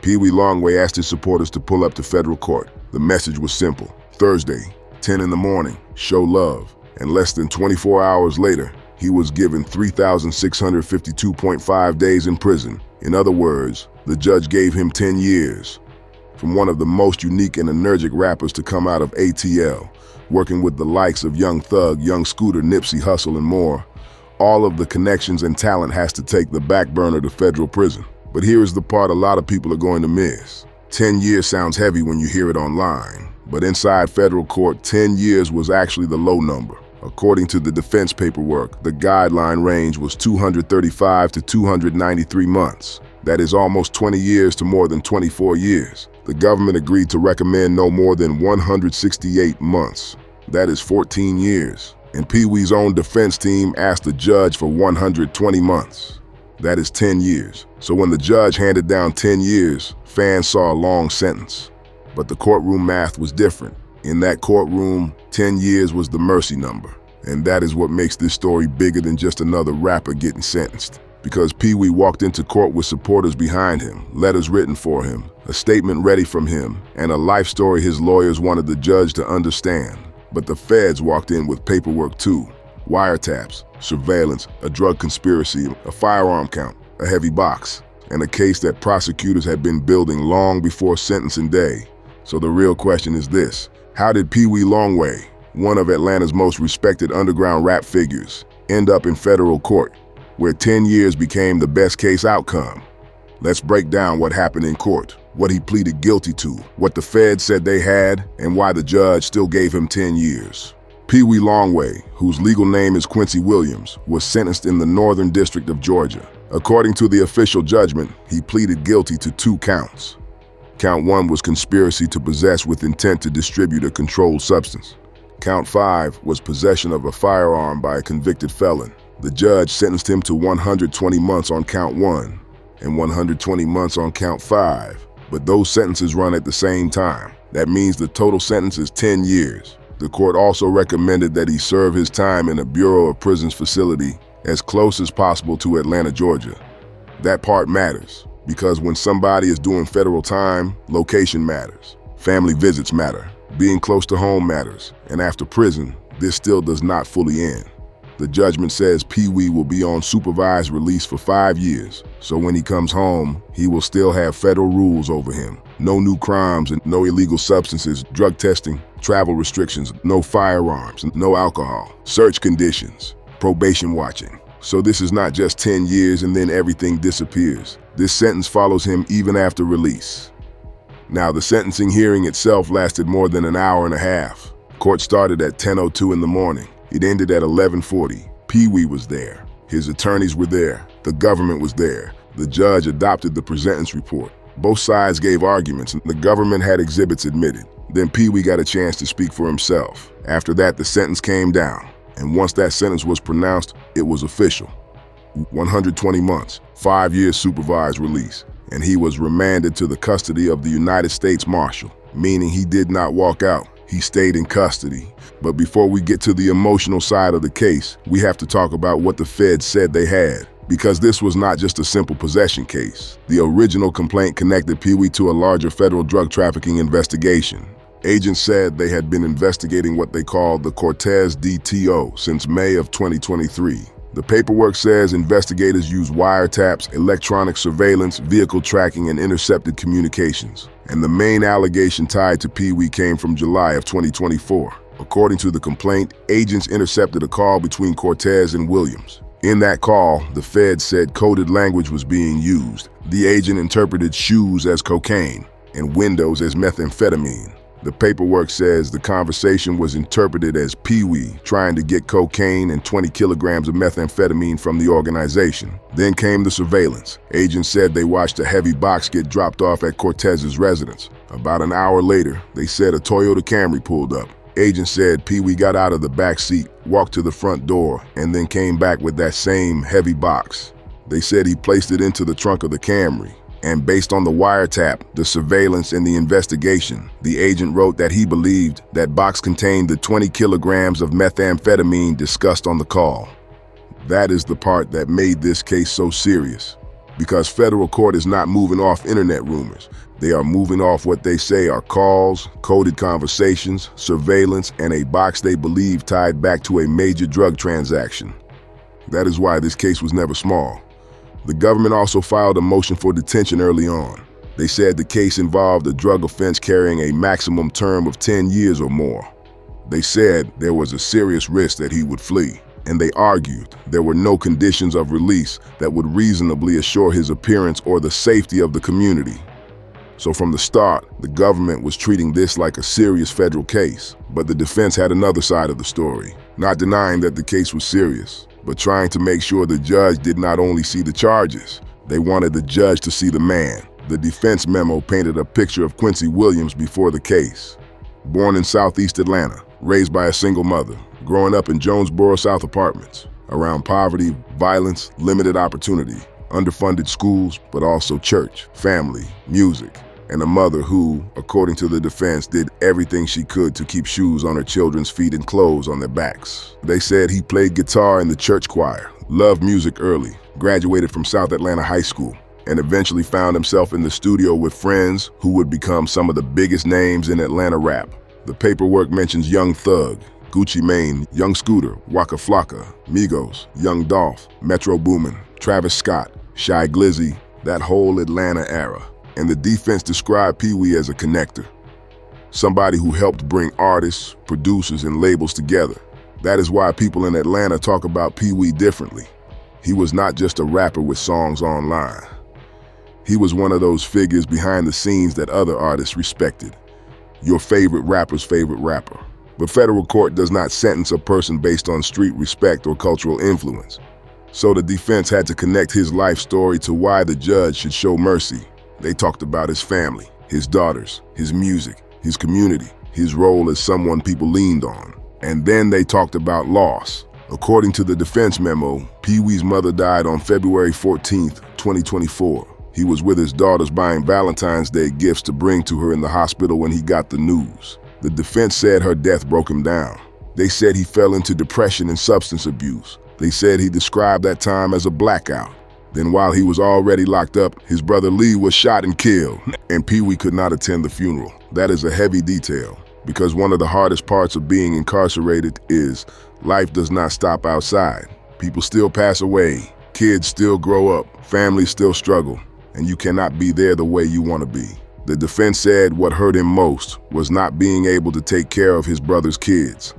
Peewee Longway asked his supporters to pull up to federal court. The message was simple. Thursday, 10 in the morning, show love. And less than 24 hours later, he was given 3,652.5 days in prison. In other words, the judge gave him 10 years. From one of the most unique and energetic rappers to come out of ATL, working with the likes of Young Thug, Young Scooter, Nipsey Hussle, and more, all of the connections and talent has to take the back burner to federal prison. But here is the part a lot of people are going to miss. 10 years sounds heavy when you hear it online, but inside federal court, 10 years was actually the low number. According to the defense paperwork, the guideline range was 235 to 293 months. That is almost 20 years to more than 24 years. The government agreed to recommend no more than 168 months. That is 14 years. And Peewee's own defense team asked the judge for 120 months. That is 10 years. So when the judge handed down 10 years, fans saw a long sentence. But the courtroom math was different. In that courtroom, 10 years was the mercy number. And that is what makes this story bigger than just another rapper getting sentenced. Because Peewee walked into court with supporters behind him, letters written for him, a statement ready from him, and a life story his lawyers wanted the judge to understand. But the feds walked in with paperwork too. Wiretaps, surveillance, a drug conspiracy, a firearm count, a heavy box, and a case that prosecutors had been building long before sentencing day. So the real question is this: how did Peewee Longway, one of Atlanta's most respected underground rap figures, end up in federal court, where 10 years became the best case outcome? Let's break down what happened in court, what he pleaded guilty to, what the feds said they had, and why the judge still gave him 10 years. Peewee Longway, whose legal name is Quincy Williams, was sentenced in the Northern District of Georgia. According to the official judgment, he pleaded guilty to 2 counts. Count 1 was conspiracy to possess with intent to distribute a controlled substance. Count 5 was possession of a firearm by a convicted felon. The judge sentenced him to 120 months on count 1 and 120 months on count 5, but those sentences run at the same time. That means the total sentence is 10 years. The court also recommended that he serve his time in a Bureau of Prisons facility as close as possible to Atlanta, Georgia. That part matters, because when somebody is doing federal time, location matters. Family visits matter. Being close to home matters. And after prison, this still does not fully end. The judgment says Peewee will be on supervised release for 5 years, so when he comes home, he will still have federal rules over him. No new crimes and no illegal substances, drug testing, travel restrictions, no firearms, no alcohol, search conditions, probation watching. So this is not just 10 years and then everything disappears. This sentence follows him even after release. Now, the sentencing hearing itself lasted more than an hour and a half. Court started at 10:02 in the morning. It ended at 11:40. Peewee was there. His attorneys were there. The government was there. The judge adopted the presentence report. Both sides gave arguments, and the government had exhibits admitted. Then Peewee got a chance to speak for himself. After that, the sentence came down. And once that sentence was pronounced, it was official. 120 months, 5 years supervised release. And he was remanded to the custody of the United States Marshal, meaning he did not walk out. He stayed in custody. But before we get to the emotional side of the case, we have to talk about what the feds said they had. Because this was not just a simple possession case. The original complaint connected Peewee to a larger federal drug trafficking investigation. Agents said they had been investigating what they called the Cortez DTO since May of 2023. The paperwork says investigators used wiretaps, electronic surveillance, vehicle tracking, and intercepted communications. And the main allegation tied to Peewee came from July of 2024. According to the complaint, agents intercepted a call between Cortez and Williams. In that call, the feds said coded language was being used. The agent interpreted shoes as cocaine and windows as methamphetamine. The paperwork says the conversation was interpreted as Peewee trying to get cocaine and 20 kilograms of methamphetamine from the organization. Then came the surveillance. Agents said they watched a heavy box get dropped off at Cortez's residence. About an hour later, they said a Toyota Camry pulled up. Agents said Peewee got out of the back seat, walked to the front door, and then came back with that same heavy box. They said he placed it into the trunk of the Camry. And based on the wiretap, the surveillance, and the investigation, the agent wrote that he believed that box contained the 20 kilograms of methamphetamine discussed on the call. That is the part that made this case so serious. Because federal court is not moving off internet rumors. They are moving off what they say are calls, coded conversations, surveillance, and a box they believe tied back to a major drug transaction. That is why this case was never small. The government also filed a motion for detention early on. They said the case involved a drug offense carrying a maximum term of 10 years or more. They said there was a serious risk that he would flee, and they argued there were no conditions of release that would reasonably assure his appearance or the safety of the community. So from the start, the government was treating this like a serious federal case, but the defense had another side of the story, not denying that the case was serious, but trying to make sure the judge did not only see the charges, they wanted the judge to see the man. The defense memo painted a picture of Quincy Williams before the case. Born in Southeast Atlanta, raised by a single mother, growing up in Jonesboro South apartments, around poverty, violence, limited opportunity, underfunded schools, but also church, family, music, and a mother who, according to the defense, did everything she could to keep shoes on her children's feet and clothes on their backs. They said he played guitar in the church choir, loved music early, graduated from South Atlanta High School, and eventually found himself in the studio with friends who would become some of the biggest names in Atlanta rap. The paperwork mentions Young Thug, Gucci Mane, Young Scooter, Waka Flocka, Migos, Young Dolph, Metro Boomin, Travis Scott, Shy Glizzy, that whole Atlanta era. And the defense described Peewee as a connector, somebody who helped bring artists, producers, and labels together. That is why people in Atlanta talk about Peewee differently. He was not just a rapper with songs online. He was one of those figures behind the scenes that other artists respected. Your favorite rapper's favorite rapper. But federal court does not sentence a person based on street respect or cultural influence. So the defense had to connect his life story to why the judge should show mercy. They talked about his family, his daughters, his music, his community, his role as someone people leaned on. And then they talked about loss. According to the defense memo, Peewee's mother died on February 14th, 2024. He was with his daughters buying Valentine's Day gifts to bring to her in the hospital when he got the news. The defense said her death broke him down. They said he fell into depression and substance abuse. They said he described that time as a blackout. Then while he was already locked up, his brother Lee was shot and killed, and Peewee could not attend the funeral. That is a heavy detail, because one of the hardest parts of being incarcerated is life does not stop outside. People still pass away, kids still grow up, families still struggle, and you cannot be there the way you want to be. The defense said what hurt him most was not being able to take care of his brother's kids.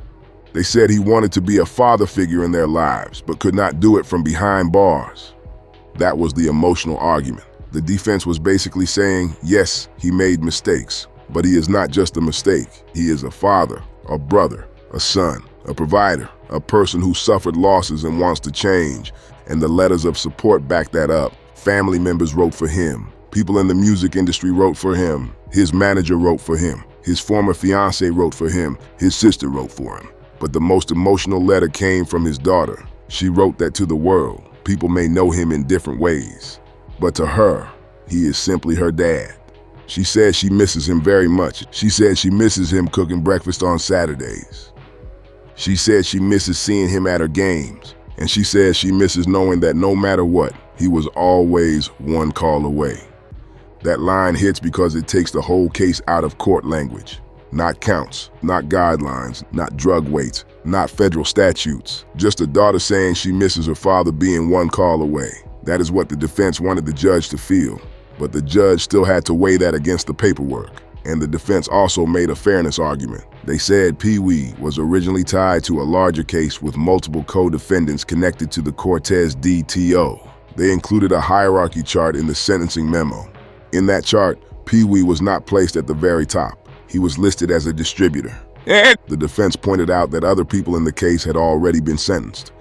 They said he wanted to be a father figure in their lives, but could not do it from behind bars. That was the emotional argument. The defense was basically saying, yes, he made mistakes, but he is not just a mistake. He is a father, a brother, a son, a provider, a person who suffered losses and wants to change, and the letters of support back that up. Family members wrote for him. People in the music industry wrote for him. His manager wrote for him. His former fiance wrote for him. His sister wrote for him. But the most emotional letter came from his daughter. She wrote that to the world. People may know him in different ways, but to her, he is simply her dad. She said she misses him very much. She said she misses him cooking breakfast on Saturdays. She said she misses seeing him at her games. And she says she misses knowing that no matter what, he was always one call away. That line hits because it takes the whole case out of court language. Not counts, not guidelines, not drug weights, not federal statutes. Just a daughter saying she misses her father being one call away. That is what the defense wanted the judge to feel. But the judge still had to weigh that against the paperwork. And the defense also made a fairness argument. They said Peewee was originally tied to a larger case with multiple co-defendants connected to the Cortez DTO. They included a hierarchy chart in the sentencing memo. In that chart, Peewee was not placed at the very top. He was listed as a distributor. The defense pointed out that other people in the case had already been sentenced.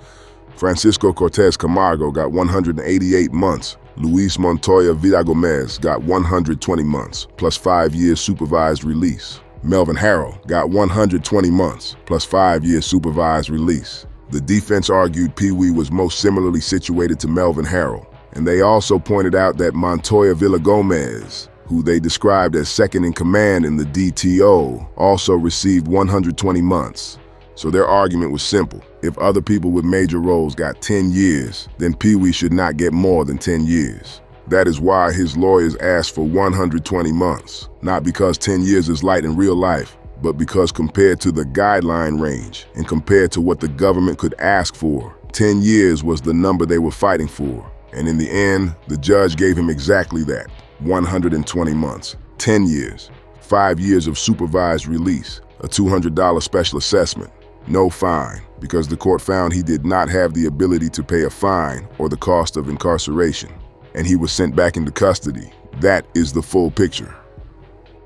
Francisco Cortez Camargo got 188 months. Luis Montoya Villagomez got 120 months, plus 5 years supervised release. Melvin Harrell got 120 months, plus 5 years supervised release. The defense argued Peewee was most similarly situated to Melvin Harrell, and they also pointed out that Montoya Villagomez, who they described as second in command in the DTO, also received 120 months. So their argument was simple. If other people with major roles got 10 years, then Peewee should not get more than 10 years. That is why his lawyers asked for 120 months, not because 10 years is light in real life, but because compared to the guideline range and compared to what the government could ask for, 10 years was the number they were fighting for. And in the end, the judge gave him exactly that, 120 months, 10 years, 5 years of supervised release, a $200 special assessment, no fine, because the court found he did not have the ability to pay a fine or the cost of incarceration, and he was sent back into custody. That is the full picture.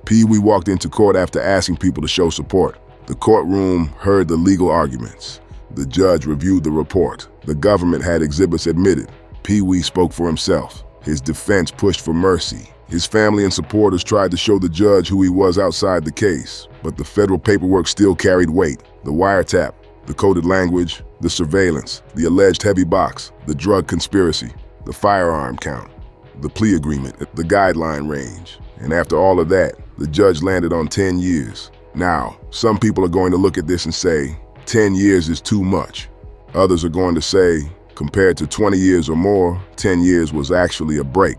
Peewee walked into court after asking people to show support. The courtroom heard the legal arguments. The judge reviewed the report. The government had exhibits admitted. Peewee spoke for himself. His defense pushed for mercy. His family and supporters tried to show the judge who he was outside the case, but the federal paperwork still carried weight. The wiretap, the coded language, the surveillance, the alleged heavy box, the drug conspiracy, the firearm count, the plea agreement, the guideline range. And after all of that, the judge landed on 10 years. Now, some people are going to look at this and say, 10 years is too much. Others are going to say, compared to 20 years or more, 10 years was actually a break.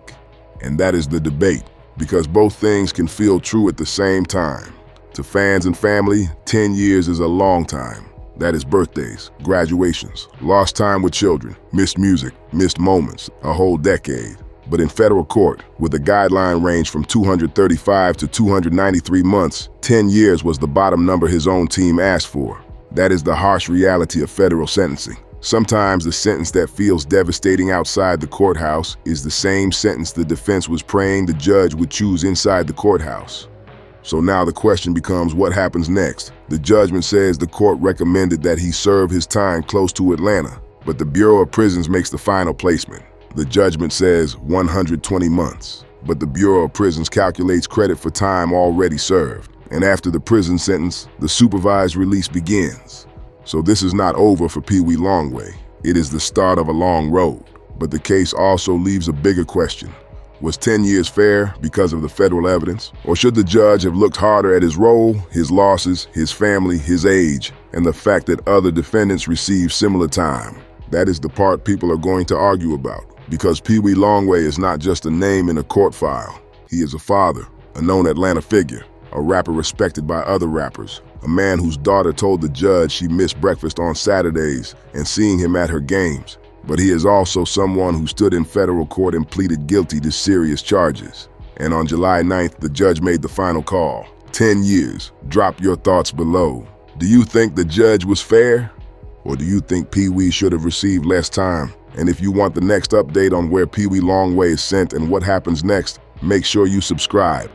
And that is the debate, because both things can feel true at the same time. To fans and family, 10 years is a long time. That is birthdays, graduations, lost time with children, missed music, missed moments, a whole decade. But in federal court, with a guideline range from 235 to 293 months, 10 years was the bottom number his own team asked for. That is the harsh reality of federal sentencing. Sometimes the sentence that feels devastating outside the courthouse is the same sentence the defense was praying the judge would choose inside the courthouse. So now the question becomes, what happens next? The judgment says the court recommended that he serve his time close to Atlanta, but the Bureau of Prisons makes the final placement. The judgment says 120 months, but the Bureau of Prisons calculates credit for time already served. And after the prison sentence, the supervised release begins. So this is not over for Peewee Longway. It is the start of a long road. But the case also leaves a bigger question. Was 10 years fair because of the federal evidence? Or should the judge have looked harder at his role, his losses, his family, his age, and the fact that other defendants received similar time? That is the part people are going to argue about. Because Peewee Longway is not just a name in a court file. He is a father, a known Atlanta figure, a rapper respected by other rappers, a man whose daughter told the judge she missed breakfast on Saturdays and seeing him at her games. But he is also someone who stood in federal court and pleaded guilty to serious charges. And on July 9th, the judge made the final call. 10 years. Drop your thoughts below. Do you think the judge was fair? Or do you think Peewee should have received less time? And if you want the next update on where Peewee Longway is sent and what happens next, make sure you subscribe.